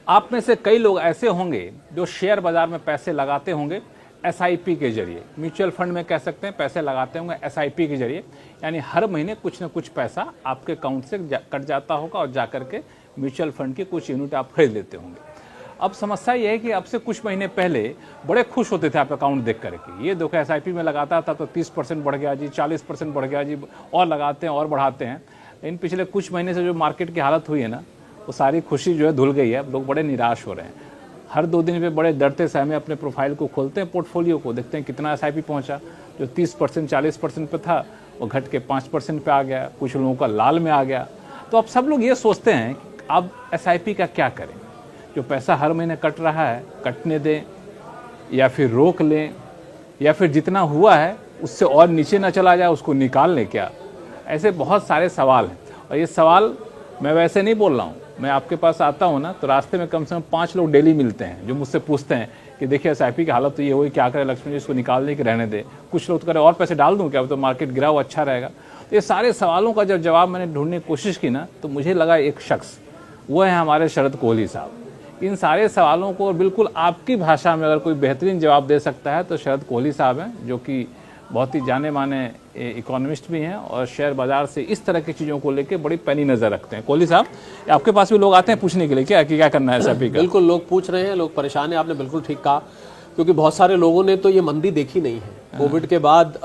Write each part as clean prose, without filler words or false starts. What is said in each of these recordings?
आप में से कई लोग ऐसे होंगे जो शेयर बाजार में पैसे लगाते होंगे एसआईपी के जरिए, म्यूचुअल फंड में कह सकते हैं, पैसे लगाते होंगे एसआईपी के जरिए, यानी हर महीने कुछ न कुछ पैसा आपके अकाउंट से कट जाता होगा और जाकर के म्यूचुअल फंड की कुछ यूनिट आप खरीद लेते होंगे। अब समस्या ये है कि अब से कुछ महीने पहले बड़े खुश होते थे आप अकाउंट देख करके, ये देखो एसआईपी में लगाता था तो 30% बढ़ गया जी, 40% बढ़ गया जी, और लगाते हैं और बढ़ाते हैं। लेकिन पिछले कुछ महीने से जो मार्केट की हालत हुई है ना, वो सारी खुशी जो है धुल गई है। लोग बड़े निराश हो रहे हैं। हर 2 दिन पे बड़े डरते सहमे अपने प्रोफाइल को खोलते हैं, पोर्टफोलियो को देखते हैं कितना एसआईपी पहुंचा। जो 30% 40% पे था वो घट के 5% पे आ गया, कुछ लोगों का लाल में आ गया। तो अब सब लोग ये सोचते हैं कि अब एसआईपी का क्या करें, जो पैसा हर महीने कट रहा है कटने दें या फिर रोक लें, या फिर जितना हुआ है उससे और नीचे ना चला जाए उसको निकाल लें क्या। ऐसे बहुत सारे सवाल हैं और ये सवाल मैं वैसे नहीं बोल रहा हूँ। मैं आपके पास आता हूँ ना तो रास्ते में कम से कम 5 लोग डेली मिलते हैं जो मुझसे पूछते हैं कि देखिए एसआईपी की हालत तो ये हुई, क्या करें लक्ष्मण जी, इसको निकाल दे कि रहने दे। कुछ लोग तो करें और पैसे डाल दूँ क्या, तो मार्केट गिरा हुआ अच्छा रहेगा। तो ये सारे सवालों का जब जवाब मैंने ढूंढने की कोशिश की ना, तो मुझे लगा एक शख्स, वो है हमारे शरद कोहली साहब। इन सारे सवालों को बिल्कुल आपकी भाषा में अगर कोई बेहतरीन जवाब दे सकता है तो शरद कोहली साहब हैं, जो कि बहुत ही जाने माने इकोनॉमिस्ट भी हैं और शेयर बाजार से इस तरह की चीज़ों को लेकर बड़ी पैनी नज़र रखते हैं। कोहली साहब, आपके पास भी लोग आते हैं पूछने के लिए क्या करना है एसआईपी का? बिल्कुल, लोग पूछ रहे हैं, लोग परेशान हैं। आपने बिल्कुल ठीक कहा, क्योंकि बहुत सारे लोगों ने तो ये मंदी देखी नहीं है। कोविड के बाद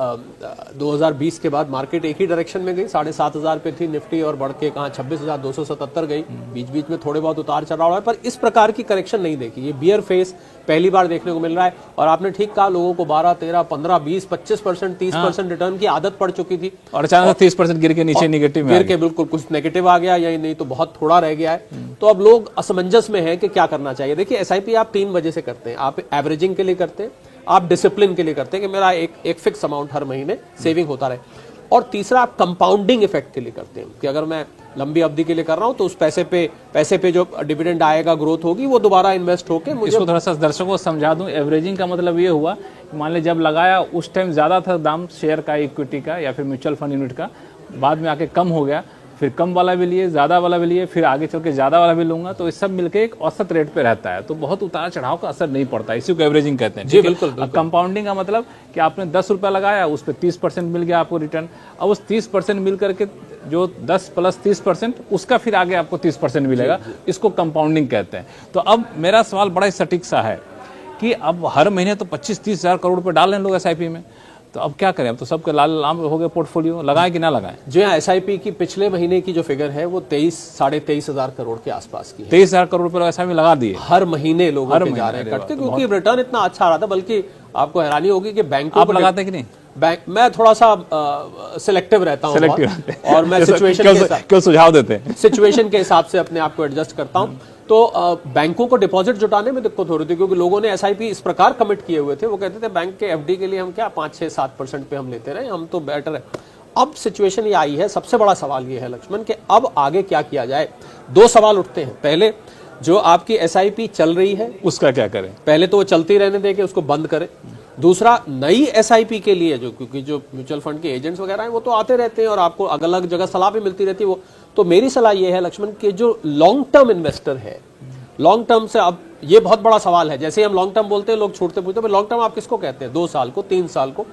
2020 के बाद मार्केट एक ही डायरेक्शन में गई, 7,500 पे थी निफ्टी और बढ़ के कहाँ 26,277 गई। बीच बीच में थोड़े बहुत उतार चढ़ाव है, पर इस प्रकार की करेक्शन नहीं देखी। ये बियर फेस पहली बार देखने को मिल रहा है। और आपने ठीक कहा, लोगों को 12, 13, 15, 20, 25%, 30% रिटर्न की आदत पड़ चुकी थी और अचानक 30% गिर के नीचे निगेटिव में गिर के बिल्कुल कुछ नेगेटिव आ गया, या नहीं तो बहुत थोड़ा रह गया है। तो अब लोग असमंजस में है कि क्या करना चाहिए। देखिए, एसआईपी आप 3 वजह से करते हैं। आप एवरेजिंग के लिए करते हैं, आप डिसिप्लिन के लिए करते हैं कि मेरा एक फिक्स अमाउंट हर महीने सेविंग होता रहे, और तीसरा आप कंपाउंडिंग इफेक्ट के लिए करते हैं कि अगर मैं लंबी अवधि के लिए कर रहा हूं तो उस पैसे पे जो डिविडेंड आएगा, ग्रोथ होगी, वो दोबारा इन्वेस्ट होके मुझे। इसको थोड़ा सा दर्शकों को समझा दूं। एवरेजिंग का मतलब ये हुआ, मान ली जब लगाया उस टाइम ज्यादा था दाम शेयर का, इक्विटी का या फिर म्यूचुअल फंड यूनिट का, बाद में आके कम हो गया, फिर कम वाला भी लिए, ज़्यादा वाला भी लिए, फिर आगे चल के ज़्यादा वाला भी लूंगा, तो ये सब मिलके एक औसत रेट पे रहता है। तो बहुत उतार चढ़ाव का असर नहीं पड़ता, इसी को एवरेजिंग कहते हैं। जी बिल्कुल। कंपाउंडिंग का मतलब कि आपने 10 रुपया लगाया, उस पर 30% मिल गया आपको रिटर्न। अब उस 30% मिल करके जो 10 + 30% उसका फिर आगे आपको 30% मिलेगा, इसको कंपाउंडिंग कहते हैं। तो अब मेरा सवाल बड़ा ही सटीक सा है कि अब हर महीने तो 25-30 हज़ार करोड़ रुपये डाल रहे हैं लोग एसआईपी में, तो अब क्या करें? अब तो सबके लाल लाम हो गए पोर्टफोलियो, लगाएं कि ना लगाएं? जी हाँ, एसआईपी की पिछले महीने की जो फिगर है वो 23-23,500 करोड़ के आसपास की है। 23,000 करोड़ रुपए एसआईपी लगा दिए हर महीने लोगों के जा रहे हैं कटते, क्योंकि रिटर्न इतना अच्छा आ रहा था। बल्कि आपको हैरानी होगी कि बैंकों आप लगाते कि नहीं? बैंक मैं थोड़ा सा सिलेक्टिव रहता हूँ और मैं सिचुएशन के हिसाब क्यों सुझाव देते हैं, सिचुएशन के हिसाब से अपने आप को एडजस्ट करता हूँ। तो बैंकों को डिपॉजिट जुटाने में दिक्कत हो रही थी, क्योंकि लोगों ने एसआईपी इस प्रकार कमिट किए हुए थे। वो कहते थे बैंक के एफडी के लिए हम क्या 5-6-7% पे हम लेते रहे, हम तो बेटर है। अब सिचुएशन ये आई है, सबसे बड़ा सवाल ये है लक्ष्मण कि अब आगे क्या किया जाए। 2 सवाल उठते हैं। पहले, जो आपकी एसआईपी चल रही है उसका क्या करें? पहले तो वो चलती रहने दें कि उसको बंद करें। दूसरा, नई एसआईपी के लिए क्योंकि जो म्यूचुअल फंड के एजेंट्स वगैरह हैं वो तो आते रहते हैं और आपको अलग अलग जगह सलाह भी मिलती रहती है। वो तो मेरी सलाह ये है लक्ष्मण कि जो लॉन्ग टर्म इन्वेस्टर है, लॉन्ग टर्म से, अब ये बहुत बड़ा सवाल है। जैसे हम लॉन्ग टर्म बोलते हैं, लोग छूटते पूछते लॉन्ग टर्म आप किसको कहते हैं, 2 साल को, 3 साल को?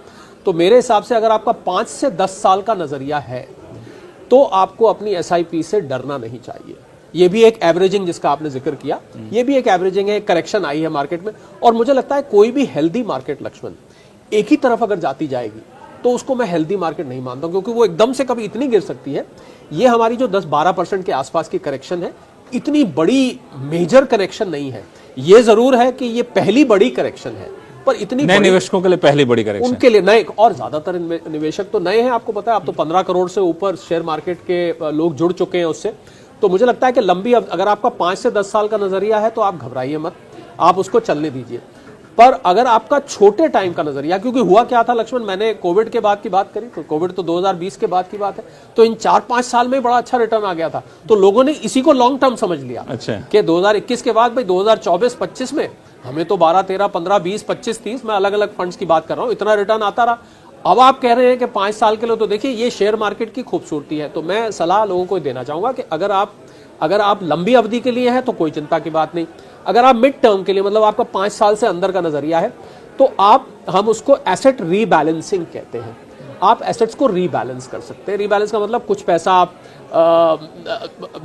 तो मेरे हिसाब से अगर आपका 5 से 10 साल का नजरिया है तो आपको अपनी एसआईपी से डरना नहीं चाहिए। ये भी एक एवरेजिंग जिसका आपने जिक्र किया, ये भी एक एवरेजिंग है। करेक्शन आई है मार्केट में, और मुझे लगता है कोई भी हेल्दी मार्केट लक्ष्मण एक ही तरफ अगर जाती जाएगी तो उसको मैं हेल्दी मार्केट नहीं मानता, क्योंकि वो एकदम से कभी इतनी गिर सकती है। ये हमारी जो 10-12% के आसपास की करेक्शन है, इतनी बड़ी मेजर करेक्शन नहीं है। ये जरूर है कि ये पहली बड़ी करेक्शन है, पर इतनी नए निवेशकों के लिए पहली बड़ी करेक्शन, उनके लिए नए, और ज्यादातर निवेशक तो नए हैं। आपको पता है, अब तो 15 करोड़ से ऊपर शेयर मार्केट के लोग जुड़ चुके हैं उससे। तो मुझे लगता है कि लंबी, अगर आपका 5 से 10 साल का नजरिया है तो आप घबराइए मत, आप उसको चलने दीजिए। पर अगर आपका छोटे टाइम का नजरिया, क्योंकि हुआ क्या था लक्ष्मण, मैंने कोविड के बाद की बात करी, तो कोविड तो 2020 के बाद की बात है, तो इन 4-5 साल में बड़ा अच्छा रिटर्न आ गया था। तो लोगों ने इसी को लॉन्ग टर्म समझ लिया। अच्छा, कि 2021 के बाद भाई 2024-25 में हमें तो 12, 13, 15, 20, 25, 30, मैं अलग अलग फंड्स की बात कर रहा हूं, इतना रिटर्न आता रहा। अब आप कह रहे हैं कि 5 साल के लिए, तो देखिए ये शेयर मार्केट की खूबसूरती है। तो मैं सलाह लोगों को देना चाहूंगा कि अगर आप अगर आप लंबी अवधि के लिए हैं तो कोई चिंता की बात नहीं। अगर आप मिड टर्म के लिए, मतलब आपका 5 साल से अंदर का नजरिया है, तो हम उसको एसेट रीबैलेंसिंग कहते हैं। आप एसेट्स को रीबैलेंस कर सकते हैं। रीबैलेंस का मतलब कुछ पैसा आप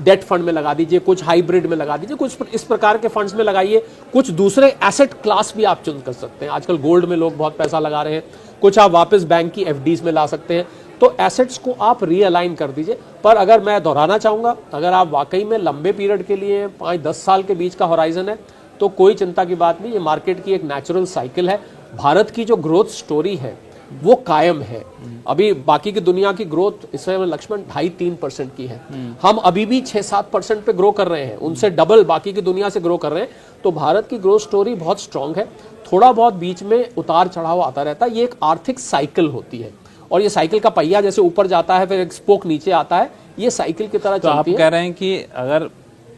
डेट फंड में लगा दीजिए, कुछ हाइब्रिड में लगा दीजिए, कुछ इस प्रकार के फंड्स में लगाइए, कुछ दूसरे एसेट क्लास भी आप चूज कर सकते हैं। आजकल गोल्ड में लोग बहुत पैसा लगा रहे हैं, कुछ आप वापस बैंक की एफडीज में ला सकते हैं। तो एसेट्स को आप रीअलाइन कर दीजिए। पर अगर मैं दोहराना चाहूंगा, अगर आप वाकई में लंबे पीरियड के लिए 5-10 साल के बीच का होराइजन है तो कोई चिंता की बात नहीं। ये मार्केट की एक नेचुरल साइकिल है। भारत की जो ग्रोथ स्टोरी है वो कायम है। अभी बाकी की दुनिया की ग्रोथ इस समय लक्ष्मण 2.5-3% की है, हम अभी भी 6-7% पे ग्रो कर रहे हैं, उनसे डबल बाकी की दुनिया से ग्रो कर रहे हैं। तो भारत की ग्रोथ स्टोरी बहुत स्ट्रांग है। थोड़ा बहुत बीच में उतार चढ़ाव आता रहता है, ये एक आर्थिक साइकिल होती है। और ये साइकिल का पहिया जैसे ऊपर जाता है फिर एक स्पोक नीचे आता है, ये साइकिल की तरह तो आप चलती है। कह रहे हैं कि अगर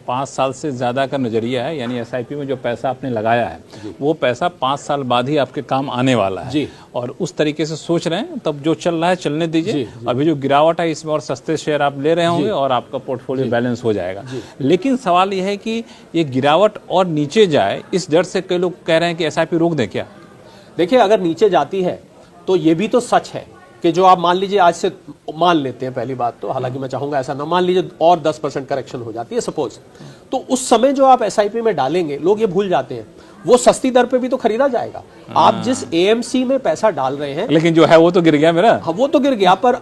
5 साल से ज्यादा का नजरिया है, यानी एसआईपी में जो पैसा आपने लगाया है वो पैसा 5 साल बाद ही आपके काम आने वाला है जी। और उस तरीके से सोच रहे हैं, तब जो चल रहा है चलने दीजिए। अभी जो गिरावट है इसमें और सस्ते शेयर आप ले रहे होंगे और आपका पोर्टफोलियो बैलेंस हो जाएगा। लेकिन सवाल यह है कि ये गिरावट और नीचे जाए, इस डर से कई लोग कह रहे हैं कि एसआईपी रोक दें क्या? देखिए, अगर नीचे जाती है तो ये भी तो सच है कि जो आप मान लीजिए आज से मान लेते हैं, पहली बात तो, हालांकि मैं चाहूंगा ऐसा ना, मान लीजिए और 10% करेक्शन हो जाती है सपोज, तो उस समय जो आप एसआईपी में डालेंगे, लोग ये भूल जाते हैं, वो सस्ती दर पे भी तो खरीदा जाएगा। आप जिस एएमसी में पैसा डाल रहे हैं, लेकिन जो है वो तो गिर गया मेरा। हाँ, वो तो गिर गया, पर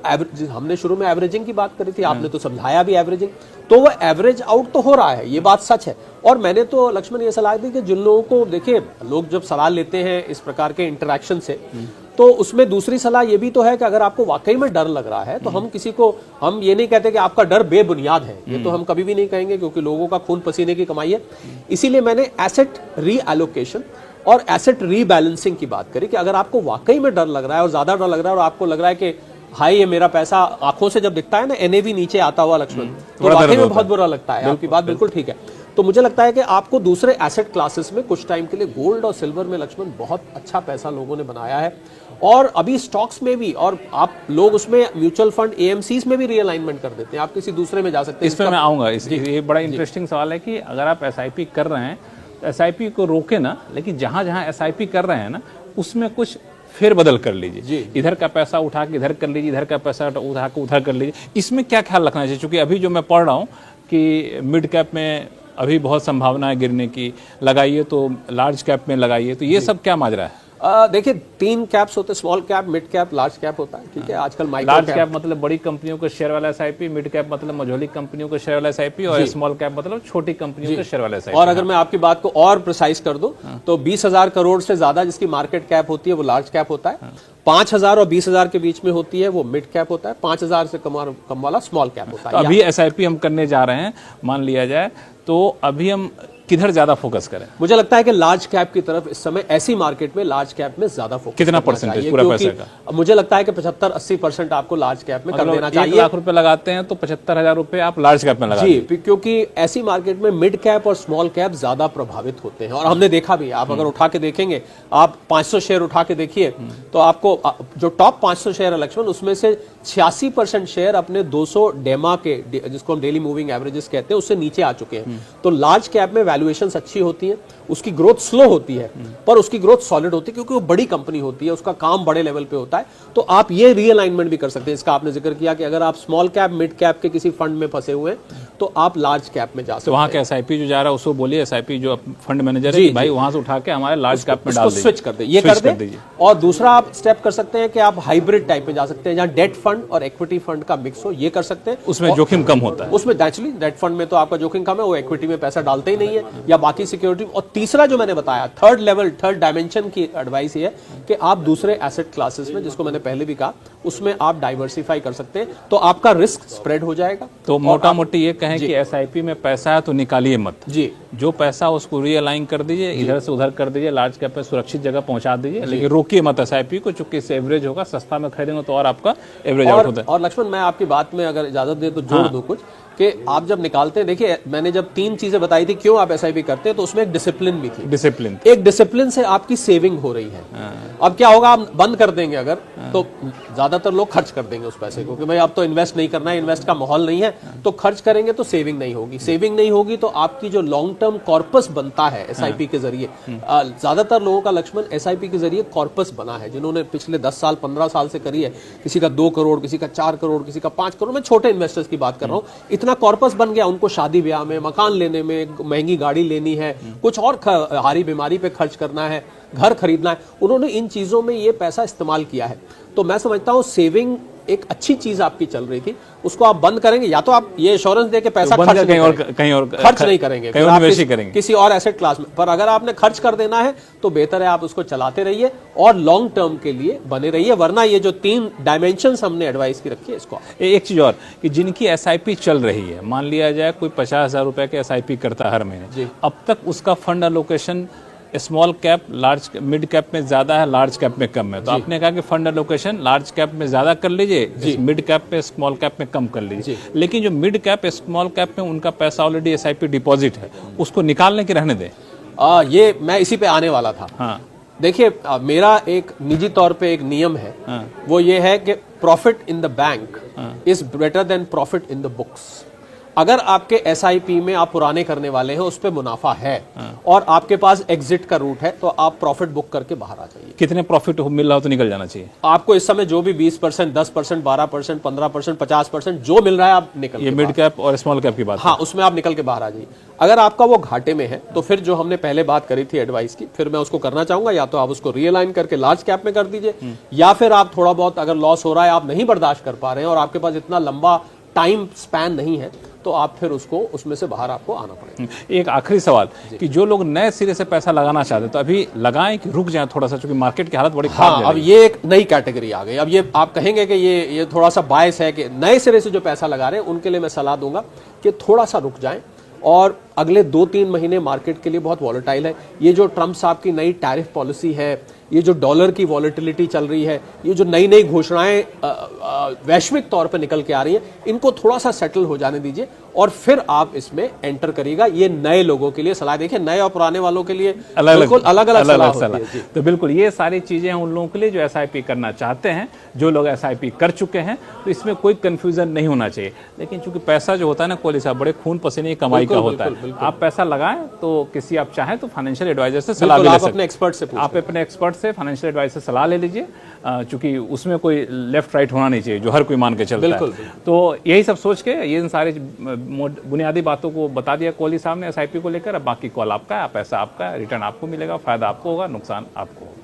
हमने शुरू में एवरेजिंग की बात करी थी, आपने तो समझाया भी एवरेजिंग, तो वो एवरेज आउट तो हो रहा है, ये बात सच है। और मैंने तो लक्ष्मण ये सलाह दी कि जिन लोगों को, देखिए लोग जब सलाह लेते हैं इस प्रकार के इंटरेक्शन से, तो उसमें दूसरी सलाह ये भी तो है कि अगर आपको वाकई में डर लग रहा है तो हम किसी को, हम ये नहीं कहते कि आपका डर बेबुनियाद है, ये तो हम कभी भी नहीं कहेंगे, क्योंकि लोगों का खून पसीने की कमाई है। इसीलिए मैंने एसेट रीएलोकेशन और एसेट रीबैलेंसिंग की बात करी कि अगर आपको वाकई में डर लग रहा है और ज्यादा डर लग रहा है और आपको लग रहा है कि हाई ये मेरा पैसा, आंखों से जब दिखता है ना एनएवी नीचे आता हुआ लक्ष्मण, तो वाकई में बहुत बुरा लगता है। आपकी बात बिल्कुल ठीक है। तो मुझे लगता है कि आपको दूसरे एसेट क्लासेस में कुछ टाइम के लिए, गोल्ड और सिल्वर में लक्ष्मण बहुत अच्छा पैसा लोगों ने बनाया है, और अभी स्टॉक्स में भी, और आप लोग उसमें म्यूचुअल फंड एएमसीज में भी रीअलाइनमेंट कर देते हैं, आप किसी दूसरे में जा सकते हैं। इसमें मैं आऊंगा। ये बड़ा इंटरेस्टिंग सवाल है कि अगर आप एसआईपी कर रहे हैं तो एसआईपी को रोके ना, लेकिन जहां जहां एसआईपी कर रहे हैं ना उसमें कुछ फेरबदल कर लीजिए। इधर का पैसा उठा के इधर कर लीजिए, इधर का पैसा उठा के उधर कर लीजिए। इसमें क्या ख्याल रखना चाहिए? क्योंकि अभी जो मैं पढ़ रहा हूँ कि मिड कैप में अभी बहुत संभावना है गिरने की, लगाइए तो लार्ज कैप में लगाइए, तो ये सब क्या माजरा है? देखिए 3 कैप्स होते हैं, small cap, mid cap, large cap होता है, ठीक है। आजकल माइक्रो लार्ज कैप मतलब बड़ी कंपनियों के शेयर वाला एसआईपी, मिड कैप मतलब मझोली कंपनियों के शेयर वाला एसआईपी, और स्मॉल कैप मतलब छोटी कंपनियों के शेयर वाला एसआईपी। और अगर मैं आपकी बात को और प्रिसाइज कर दूं तो 20,000 करोड़ से ज्यादा जिसकी मार्केट कैप होती है वो लार्ज कैप होता है, 5,000 और 20,000 के बीच में होती है वो मिड कैप होता है, 5,000 से कम वाला स्मॉल कैप होता है। तो अभी एसआईपी हम करने जा रहे हैं, मान लिया जाए, तो अभी हम किधर ज्यादा फोकस करें? मुझे लगता है कि लार्ज कैप की तरफ इस समय, ऐसी मार्केट में लार्ज कैप में ज्यादा फोकस कितना परसेंटेज पूरा पैसे का? मुझे लगता है कि 75-80% आपको लार्ज कैप में कर देना चाहिए। 1 लाख रुपए लगाते हैं तो 75,000 रुपए आप लार्ज कैप में लगा जी, क्योंकि ऐसी मार्केट में मिड कैप और स्मॉल कैप ज्यादा प्रभावित होते हैं, और हमने देखा भी। आप अगर उठा के देखेंगे, आप 500 शेयर उठा के देखिए, तो आपको जो टॉप 500 शेयर है लक्ष्मण, उसमें से 86% शेयर अपने 200 डेमा के, जिसको हम डेली मूविंग एवरेजेस कहते हैं, उससे नीचे आ चुके हैं। तो लार्ज कैप में वैल्यूएशंस अच्छी होती है, उसकी ग्रोथ स्लो होती है पर उसकी ग्रोथ सॉलिड होती है, क्योंकि वो बड़ी कंपनी होती है, उसका काम बड़े लेवल पे होता है। तो आप ये रीअलाइनमेंट भी कर सकते हैं। इसका आपने जिक्र किया कि अगर आप स्मॉल कैप, मिड कैप के किसी फंड में फंसे हुए हैं तो आप लार्ज कैप में जा सकते हैं। तो वहां के एसआईपी जो जा रहा है उसको बोलिए, एसआईपी जो फंड मैनेजर है, भाई वहां से उठा के हमारे लार्ज कैप में डाल दीजिए, स्विच कर दे, ये कर दीजिए। और दूसरा आप स्टेप कर सकते हैं कि आप हाइब्रिड टाइप में जा सकते हैं, जहां डेट फंड और इक्विटी फंड का मिक्स हो, ये कर सकते हैं। उसमें जोखिम कम होता है। उसमें नेचुरली डेट फंड में तो आपका जोखिम कम है, वो इक्विटी में पैसा डालते ही नहीं है, या बाकी सिक्योरिटी। और तीसरा जो मैंने बताया, थर्ड डायमेंशन की एडवाइस ये है कि आप दूसरे एसेट क्लासेस में, जिसको मैंने पहले भी कहा, उसमें आप डाइवर्सिफाई कर सकते हैं, तो आपका रिस्क स्प्रेड हो जाएगा। तो मोटा मोटी ये कहें कि एसआईपी में पैसा है तो निकालिए मत जी, जो पैसा उसको रीअलाइन कर दीजिए, इधर से उधर कर दीजिए, लार्ज कैप में सुरक्षित जगह पहुंचा दीजिए, लेकिन रोकिए मत एसआईपी को, चूंकि इससे एवरेज होगा, सस्ता में खरीदेंगे तो और आपका एवरेज आउट होता है। और लक्ष्मण, मैं आपकी बात में अगर इजाजत दे तो जोड़ दूं कुछ, कि आप जब निकालते हैं, देखिए मैंने जब 3 चीजें बताई थी क्यों आप एसआईपी करते हैं, तो उसमें एक डिसिप्लिन भी थी। डिसिप्लिन, एक डिसिप्लिन से आपकी सेविंग हो रही है। अब क्या होगा, आप बंद कर देंगे अगर, तो ज्यादातर लोग खर्च कर देंगे उस पैसे को कि भाई अब तो इन्वेस्ट नहीं करना है, इन्वेस्ट का माहौल नहीं है, तो खर्च करेंगे तो सेविंग नहीं होगी। सेविंग नहीं होगी तो आपकी जो लॉन्ग टर्म कॉर्पस बनता है एसआईपी के जरिए, ज्यादातर लोगों का लक्ष्मण एसआईपी के जरिए कॉर्पस बना है, जिन्होंने पिछले 10 साल 15 साल से करी है। किसी का 2 करोड़, किसी का 4 करोड़, किसी का 5 करोड़, मैं छोटे इन्वेस्टर्स की बात कर रहा हूं। इतना कॉर्पस बन गया, उनको शादी ब्याह में, मकान लेने में, महंगी गाड़ी लेनी है, कुछ और हारी बीमारी पे खर्च करना है, घर खरीदना है, उन्होंने इन चीजों में ये पैसा इस्तेमाल किया है। तो मैं समझता हूं सेविंग एक अच्छी चीज आपकी चल रही थी, उसको आप बंद करेंगे, या तो आप ये इंश्योरेंस दे के पैसा खर्च कहीं और खर्च नहीं करेंगे, कहीं और निवेश ही करेंगे किसी और एसेट क्लास में। पर अगर आपने खर्च कर देना है तो बेहतर है आप उसको चलाते रहिए और लॉन्ग टर्म के लिए बने रहिए, वरना ये जो 3 डायमेंशंस हमने एडवाइस की रखी है इसको। एक चीज और कि जिनकी एसआईपी चल रही है, मान लिया जाए कोई 50,000 रुपए के एसआईपी करता है हर महीने, अब तक उसका fund allocation small cap, large, mid cap में ज्यादा है, लार्ज कैप में कम है, तो आपने कहा कि फंड एलोकेशन लार्ज कैप में ज्यादा कर लीजिए, मिड कैप पे, स्मॉल कैप में कम कर लीजिए। लेकिन जो मिड कैप, स्मॉल कैप में उनका पैसा ऑलरेडी एसआईपी डिपॉजिट है, उसको निकालने की रहने दें। ये मैं इसी पे आने वाला था। हाँ, देखिए मेरा एक निजी तौर पे एक नियम है, वो ये है कि profit in the bank is better than profit in the books. अगर आपके एसआईपी में आप पुराने करने वाले हैं, उस पे मुनाफा है और आपके पास एग्जिट का रूट है, तो आप प्रॉफिट बुक करके बाहर आ जाइए। कितने प्रॉफिट मिल रहा हो तो निकल जाना चाहिए आपको इस समय जो भी 20%, 10%, 12%, 15%, 50% जो मिल रहा है आप निकल, ये मिड कैप और स्मॉल कैप की बात। हाँ, उसमें आप निकल के बाहर आ जाइए। अगर आपका वो घाटे में है तो फिर जो हमने पहले बात करी थी एडवाइस की, फिर मैं उसको करना चाहूंगा, या तो आप उसको रियलाइन करके लार्ज कैप में कर दीजिए, या फिर आप थोड़ा बहुत अगर लॉस हो रहा है, आप नहीं बर्दाश्त कर पा रहे हैं और आपके पास इतना लंबा टाइम स्पैन नहीं है, तो आप फिर उसको, उसमें से बाहर आपको आना पड़ेगा। एक आखिरी सवाल कि जो लोग नए सिरे से पैसा लगाना चाहते हैं, तो अभी लगाएं कि रुक जाएं थोड़ा सा, क्योंकि मार्केट की हालत बड़ी खराब है। अब ये एक नई कैटेगरी आ गई। अब ये आप कहेंगे कि ये थोड़ा सा बायस है कि नए सिरे से जो पैसा लगा रहे हैं, उनके लिए मैं सलाह दूंगा कि थोड़ा सा रुक जाएं, और अगले 2-3 महीने मार्केट के लिए बहुत वॉलेटाइल है। ये जो ट्रम्प साहब की नई टैरिफ पॉलिसी है, ये जो डॉलर की वॉलेटिलिटी चल रही है, ये जो नई नई घोषणाएं वैश्विक तौर पर निकल के आ रही हैं, इनको थोड़ा सा सेटल हो जाने दीजिए और फिर आप इसमें एंटर करिएगा। ये नए लोगों के लिए सलाह, देखिए नए और पुराने वालों के लिए बिल्कुल अलग अलग सलाह। तो बिल्कुल ये सारी चीजें हैं उन लोगों के लिए जो एसआईपी करना चाहते हैं। जो लोग एसआईपी कर चुके हैं तो इसमें कोई कंफ्यूजन नहीं होना चाहिए। लेकिन चूंकि पैसा जो होता है ना कोहली साहब, बड़े खून पसीने की कमाई का होता है। आप पैसा लगाएं तो किसी आप चाहें तो फाइनेंशियल एडवाइजर से सलाह ले सकते हैं। अपने एक्सपर्ट से आप अपने एक्सपर्ट से, फाइनेंशियल एडवाइजर से सलाह ले लीजिए, चूंकि उसमें कोई लेफ्ट राइट होना नहीं चाहिए जो हर कोई मान के चलता है। तो यही सब सोच के ये इन सारे बुनियादी बातों को बता दिया कोहली साहब ने एसआईपी को लेकर। अब बाकी कॉल आपका है, पैसा आपका है, रिटर्न आपको मिलेगा, फायदा आपको होगा, नुकसान आपको होगा।